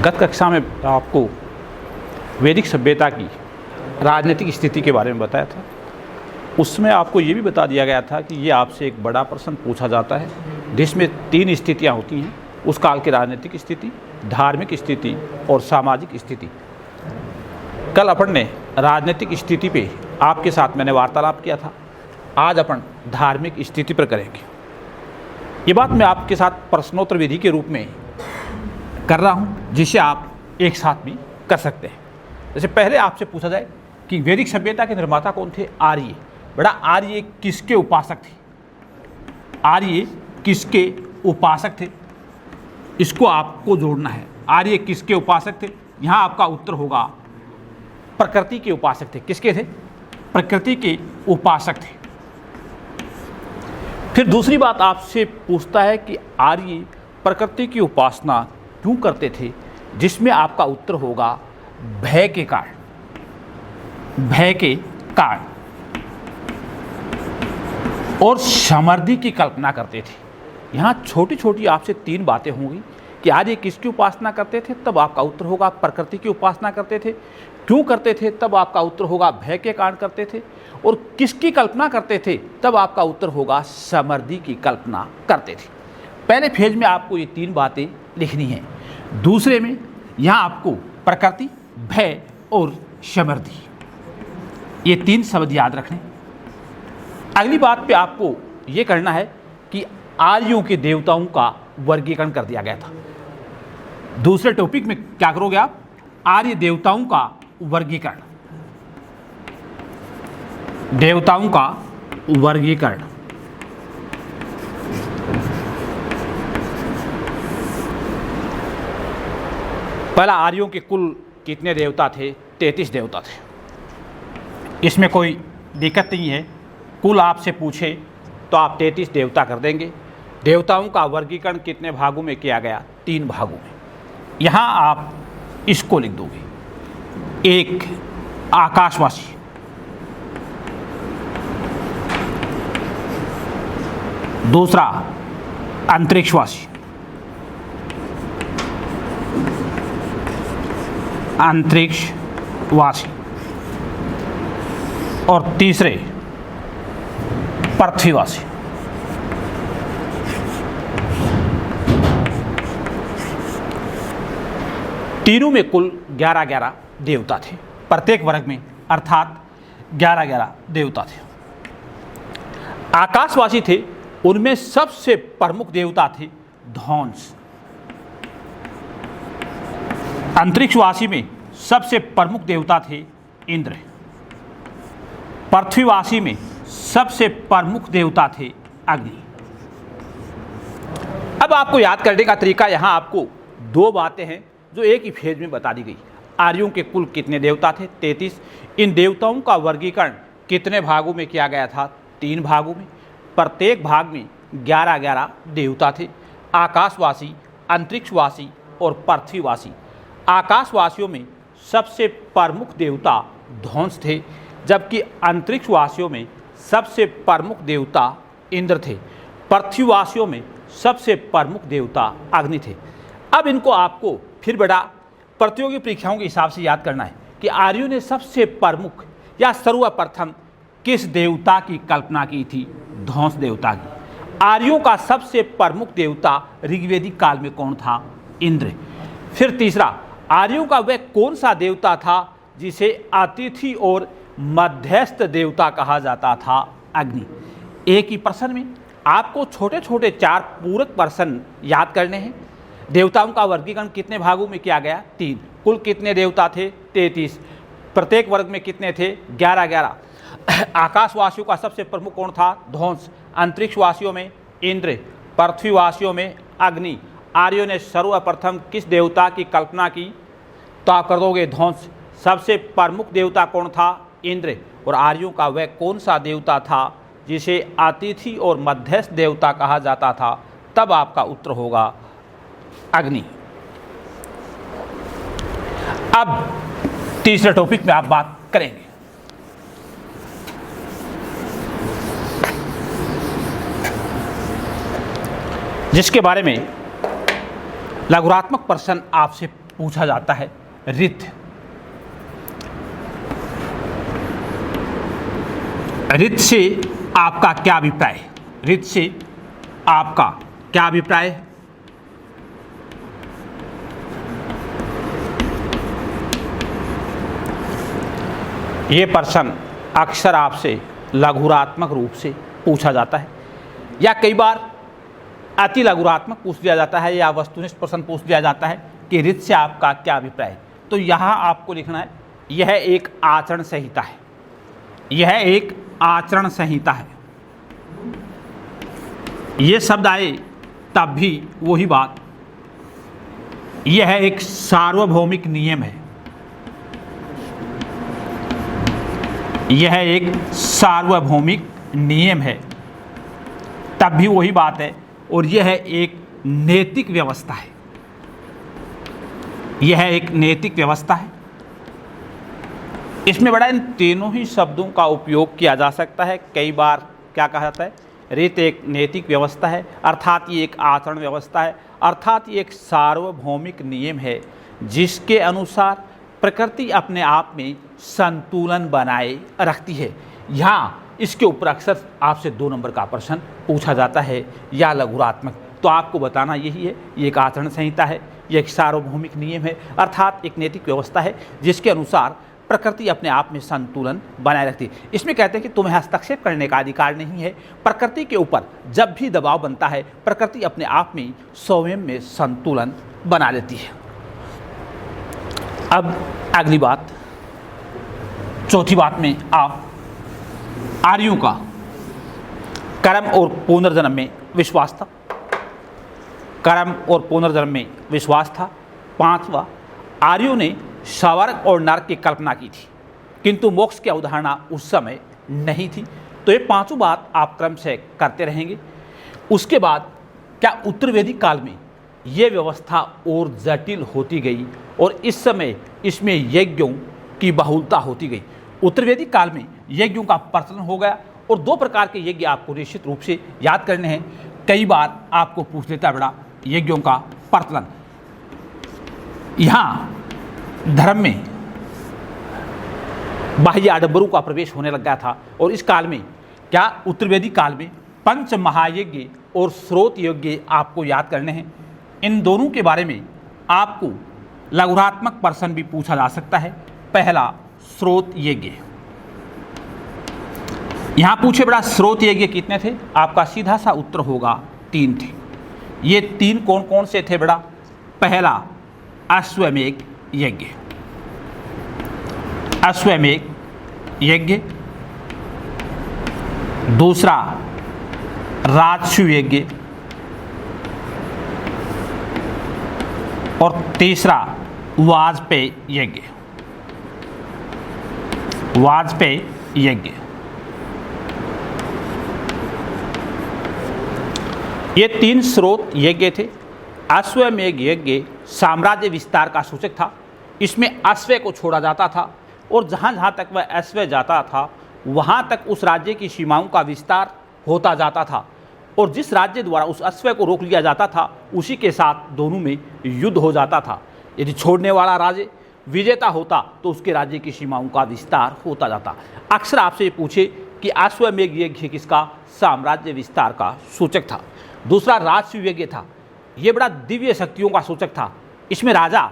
गत कक्षा में आपको वैदिक सभ्यता की राजनीतिक स्थिति के बारे में बताया था। उसमें आपको ये भी बता दिया गया था कि ये आपसे एक बड़ा प्रश्न पूछा जाता है जिसमें 3 स्थितियाँ होती हैं, उस काल की राजनीतिक स्थिति, धार्मिक स्थिति और सामाजिक स्थिति। कल अपन ने राजनीतिक स्थिति पे आपके साथ मैंने वार्तालाप किया था, आज अपन धार्मिक स्थिति पर करेंगे। ये बात मैं आपके साथ प्रश्नोत्तर विधि के रूप में कर रहा हूँ, जिसे आप एक साथ भी कर सकते हैं। जैसे पहले आपसे पूछा जाए कि वैदिक सभ्यता के निर्माता कौन थे? आर्य। बड़ा आर्य किसके उपासक थे? आर्य किसके उपासक थे? इसको आपको जोड़ना है। आर्य किसके उपासक थे? यहाँ आपका उत्तर होगा प्रकृति के उपासक थे। किसके थे? प्रकृति के उपासक थे। फिर दूसरी बात आपसे पूछता है कि आर्य प्रकृति की उपासना क्यों करते थे, जिसमें आपका उत्तर होगा भय के कारण। भय के कारण और समृद्धि की कल्पना करते थे। यहाँ छोटी छोटी आपसे 3 बातें होंगी कि आर्य किसकी उपासना करते थे, तब आपका उत्तर होगा प्रकृति की उपासना करते थे। क्यों करते थे, तब आपका उत्तर होगा भय के कारण करते थे। और किसकी कल्पना करते थे, तब आपका उत्तर होगा समृद्धि की कल्पना करते थे। पहले फेज में आपको ये 3 बातें लिखनी हैं। दूसरे में यहाँ आपको प्रकृति, भय और समृद्धि, ये 3 शब्द याद रखने। अगली बात पे आपको ये करना है कि आर्यों के देवताओं का वर्गीकरण कर दिया गया था। दूसरे टॉपिक में क्या करोगे आप? आर्य देवताओं का वर्गीकरण। देवताओं का वर्गीकरण। पहला, आर्यों के कुल कितने देवता थे? 33 देवता थे। इसमें कोई दिक्कत नहीं है। कुल आपसे पूछे तो आप 33 देवता कर देंगे। देवताओं का वर्गीकरण कितने भागों में किया गया? 3 भागों में। यहाँ आप इसको लिख दोगे। एक, आकाशवासी। दूसरा, अंतरिक्षवासी। अंतरिक्षवासी। और तीसरे, पृथ्वीवासी। तीनों में कुल 11-11 देवता थे, प्रत्येक वर्ग में, अर्थात 11-11 देवता थे। आकाशवासी थे, उनमें सबसे प्रमुख देवता थे ध्वंस। अंतरिक्षवासी में सबसे प्रमुख देवता थे इंद्र। पृथ्वीवासी में सबसे प्रमुख देवता थे अग्नि। अब आपको याद करने का तरीका, यहां आपको 2 बातें हैं जो एक ही फेज में बता दी गई। आर्यों के कुल कितने देवता थे? 33। इन देवताओं का वर्गीकरण कितने भागों में किया गया था? 3 भागों में। प्रत्येक भाग में 11-11 देवता थे, आकाशवासी, अंतरिक्षवासी और पृथ्वीवासी। आकाशवासियों में सबसे प्रमुख देवता ध्वंस थे, जबकि अंतरिक्षवासियों में सबसे प्रमुख देवता इंद्र थे। पृथ्वीवासियों में सबसे प्रमुख देवता अग्नि थे। अब इनको आपको फिर बड़ा प्रतियोगी परीक्षाओं के हिसाब से याद करना है कि आर्यों ने सबसे प्रमुख या सर्वप्रथम किस देवता की कल्पना की थी? ध्वंस देवता की। आर्यों का सबसे प्रमुख देवता ऋग्वेदिक काल में कौन था? इंद्र। फिर तीसरा, आर्यों का वह कौन सा देवता था जिसे अतिथि और मध्यस्थ देवता कहा जाता था? अग्नि। एक ही प्रश्न में आपको छोटे छोटे 4 पूरक प्रश्न याद करने हैं। देवताओं का वर्गीकरण कितने भागों में किया गया? 3। कुल कितने देवता थे? 33। प्रत्येक वर्ग में कितने थे? 11-11। आकाशवासियों का सबसे प्रमुख कौन था? ध्वंस। अंतरिक्षवासियों में इंद्र। पृथ्वीवासियों में अग्नि। आर्यों ने सर्वप्रथम किस देवता की कल्पना की? तो आप कर दोगे ध्वंस। सबसे प्रमुख देवता कौन था? इंद्र। और आर्यों का वह कौन सा देवता था जिसे अतिथि और मध्यस्थ देवता कहा जाता था? तब आपका उत्तर होगा अग्नि। अब तीसरे टॉपिक में आप बात करेंगे। जिसके बारे में लघुरात्मक प्रश्न आपसे पूछा जाता है ऋत। ऋत से आपका क्या अभिप्राय है? ऋत से आपका क्या अभिप्राय है? ये प्रश्न अक्सर आपसे लघुरात्मक रूप से पूछा जाता है, या कई बार अति लघुरात्मक पूछ लिया जाता है, या वस्तुनिष्ठ प्रश्न पूछ लिया जाता है कि ऋत से आपका क्या अभिप्राय है। तो यहाँ आपको लिखना है यह एक आचरण संहिता है, यह एक आचरण संहिता है। ये शब्द आए तब भी वही बात, यह एक सार्वभौमिक नियम है, यह एक सार्वभौमिक नियम है, तब भी वही बात है। और यह एक नैतिक व्यवस्था है, यह एक नैतिक व्यवस्था है। इसमें बड़ा इन तीनों ही शब्दों का उपयोग किया जा सकता है। कई बार क्या कहा जाता है, रीत एक नैतिक व्यवस्था है, अर्थात ये एक आचरण व्यवस्था है, अर्थात ये एक सार्वभौमिक नियम है जिसके अनुसार प्रकृति अपने आप में संतुलन बनाए रखती है। यहाँ इसके ऊपर अक्सर आपसे 2 नंबर का प्रश्न पूछा जाता है, या लघुरात्मक। तो आपको बताना यही है, ये एक आचरण संहिता है, ये एक सार्वभौमिक नियम है, अर्थात एक नैतिक व्यवस्था है जिसके अनुसार प्रकृति अपने आप में संतुलन बनाए रखती है। इसमें कहते हैं कि तुम्हें हस्तक्षेप करने का अधिकार नहीं है। प्रकृति के ऊपर जब भी दबाव बनता है, प्रकृति अपने आप में स्वयं में संतुलन बना लेती है। अब अगली बात, चौथी बात में आप आर्यों का कर्म और पुनर्जन्म में विश्वास था। कर्म और पुनर्जन्म में विश्वास था। 5वां, आर्यों ने स्वर्ग और नरक की कल्पना की थी, किंतु मोक्ष की अवधारणा उस समय नहीं थी। तो ये 5 बात आप क्रम से करते रहेंगे। उसके बाद क्या उत्तर वैदिक काल में ये व्यवस्था और जटिल होती गई और इस समय इसमें यज्ञों की बहुलता होती गई। उत्तर वैदिक काल में यज्ञों का प्रचलन हो गया और 2 प्रकार के यज्ञ आपको निश्चित रूप से याद करने हैं। कई बार आपको पूछ लेता बड़ा यज्ञों का प्रचलन। यहाँ धर्म में बाह्य आडंबरों का प्रवेश होने लग गया था और इस काल में क्या उत्तर वैदिक काल में 5 महायज्ञ और स्रोत यज्ञ आपको याद करने हैं। इन दोनों के बारे में आपको लघुरात्मक प्रश्न भी पूछा जा सकता है। पहला, स्रोत यज्ञ। यहां पूछे बड़ा स्रोत यज्ञ कितने थे? आपका सीधा सा उत्तर होगा 3 थे। ये 3 कौन कौन से थे बड़ा? पहला, अश्वमेध यज्ञ, अश्वमेध यज्ञ। दूसरा, राजसूय यज्ञ। और तीसरा, वाजपेय यज्ञ, वाजपेय यज्ञ। ये 3 स्रोत यज्ञ थे। अश्वमेध यज्ञ साम्राज्य विस्तार का सूचक था। इसमें अश्व को छोड़ा जाता था और जहाँ जहाँ तक वह अश्व जाता था वहाँ तक उस राज्य की सीमाओं का विस्तार होता जाता था और जिस राज्य द्वारा उस अश्व को रोक लिया जाता था उसी के साथ दोनों में युद्ध हो जाता था। यदि छोड़ने वाला राज्य विजेता होता तो उसके राज्य की सीमाओं का विस्तार होता जाता। अक्सर आपसे ये पूछे कि अश्वमेध यज्ञ किसका? साम्राज्य विस्तार का सूचक था। दूसरा, राजसूय यज्ञ था। ये बड़ा दिव्य शक्तियों का सूचक था। इसमें राजा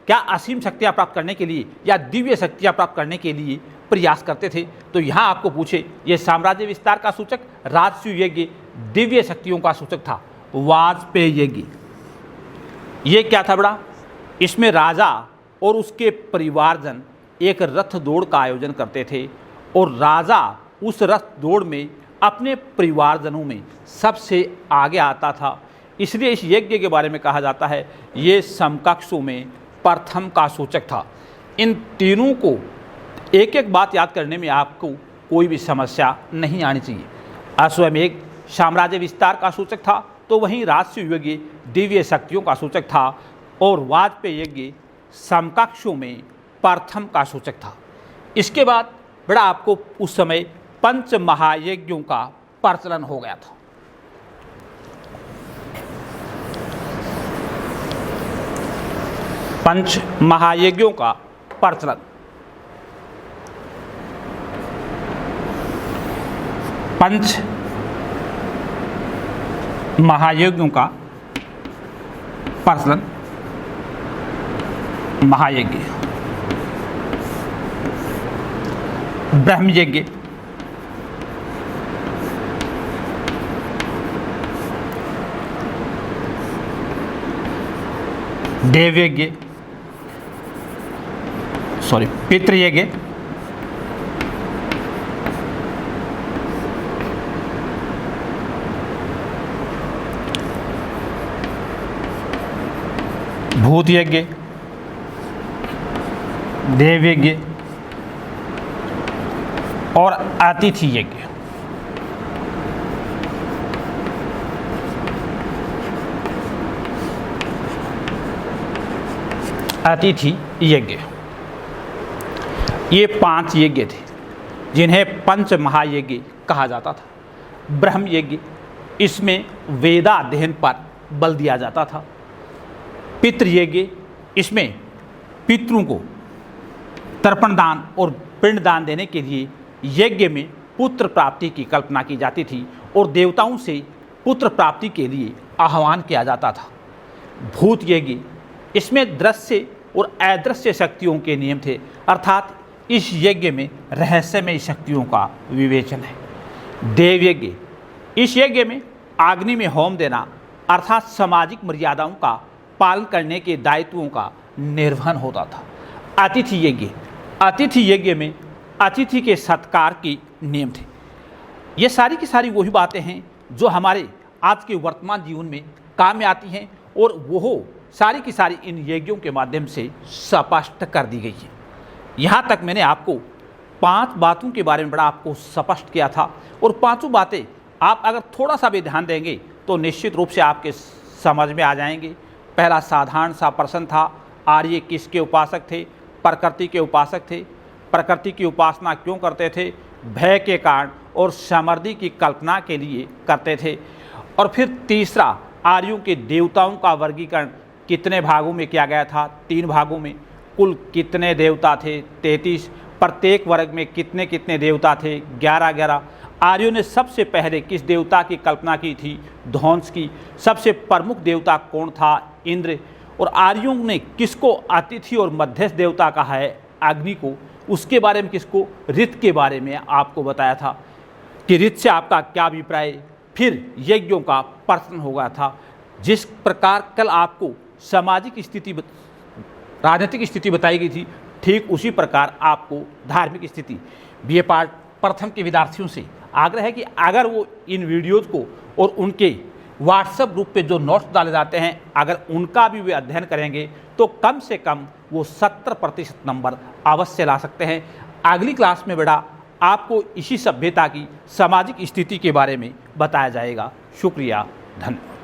क्या असीम शक्तियाँ प्राप्त करने के लिए या दिव्य शक्तियाँ प्राप्त करने के लिए प्रयास करते थे। तो यहाँ आपको पूछे, ये साम्राज्य विस्तार का सूचक, राजसूय यज्ञ दिव्य शक्तियों का सूचक था। वाजपेय यज्ञ, ये क्या था बड़ा? इसमें राजा और उसके परिवारजन एक रथ दौड़ का आयोजन करते थे और राजा उस रथ दौड़ में अपने परिवारजनों में सबसे आगे आता था। इसलिए इस यज्ञ के बारे में कहा जाता है ये समकक्षों में प्रथम का सूचक था। इन तीनों को एक एक बात याद करने में आपको कोई भी समस्या नहीं आनी चाहिए। अश्वमेध साम्राज्य विस्तार का सूचक था, तो वहीं राजसूय यज्ञ दिव्य शक्तियों का सूचक था और वाजपेय यज्ञ समकक्षों में प्रथम का सूचक था। इसके बाद बड़ा आपको उस समय 5 महायज्ञों का प्रचलन हो गया था। पंच महायज्ञों का प्रचलन। पंच महायज्ञों का प्रचलन। महायज्ञ, ब्रह्मयज्ञ, देवयज्ञ, पितृयज्ञ, भूतयज्ञ, देवयज्ञ और अतिथि यज्ञ। अतिथि यज्ञ, ये 5 यज्ञ थे जिन्हें पंच महायज्ञ कहा जाता था। ब्रह्म यज्ञ, इसमें वेदाध्ययन पर बल दिया जाता था। पितृयज्ञ, इसमें पितरों को तर्पण दान और पिंड दान देने के लिए यज्ञ में पुत्र प्राप्ति की कल्पना की जाती थी और देवताओं से पुत्र प्राप्ति के लिए आह्वान किया जाता था। भूत यज्ञ, इसमें दृश्य और अदृश्य शक्तियों के नियम थे, अर्थात इस यज्ञ में रहस्यमय शक्तियों का विवेचन है। देव यज्ञ, इस यज्ञ में अग्नि में होम देना अर्थात सामाजिक मर्यादाओं का पालन करने के दायित्वों का निर्वहन होता था। अतिथि यज्ञ, अतिथि यज्ञ में अतिथि के सत्कार के नियम थे। ये सारी की सारी वही बातें हैं जो हमारे आज के वर्तमान जीवन में काम में आती हैं और वो सारी की सारी इन यज्ञों के माध्यम से स्पष्ट कर दी गई है। यहाँ तक मैंने आपको 5 बातों के बारे में बड़ा आपको स्पष्ट किया था और 5 बातें आप अगर थोड़ा सा भी ध्यान देंगे तो निश्चित रूप से आपके समझ में आ जाएंगे। पहला साधारण सा प्रश्न था, आर्य किसके उपासक थे? प्रकृति के उपासक थे। प्रकृति की उपासना क्यों करते थे? भय के कारण और समृद्धि की कल्पना के लिए करते थे। और फिर तीसरा, आर्यों के देवताओं का वर्गीकरण कितने भागों में किया गया था? 3 भागों में। कुल कितने देवता थे? 33। प्रत्येक वर्ग में कितने कितने देवता थे? 11-11। आर्यों ने सबसे पहले किस देवता की कल्पना की थी? ध्वंस की। सबसे प्रमुख देवता कौन था? इंद्र। और आर्यों ने किसको अतिथि और मध्यस्थ देवता कहा है? अग्नि को। उसके बारे में किसको? ऋत के बारे में आपको बताया था कि ऋत से आपका क्या अभिप्राय। फिर यज्ञों का प्रश्न हो गया था। जिस प्रकार कल आपको सामाजिक स्थिति, राजनीतिक स्थिति बताई गई थी, ठीक उसी प्रकार आपको धार्मिक स्थिति। बीए पार्ट प्रथम के विद्यार्थियों से आग्रह है कि अगर वो इन वीडियोज़ को और उनके व्हाट्सएप ग्रुप पे जो नोट्स डाले जाते हैं, अगर उनका भी वे अध्ययन करेंगे तो कम से कम वो 70% नंबर अवश्य ला सकते हैं। अगली क्लास में बेटा आपको इसी सभ्यता की सामाजिक स्थिति के बारे में बताया जाएगा। शुक्रिया, धन्यवाद।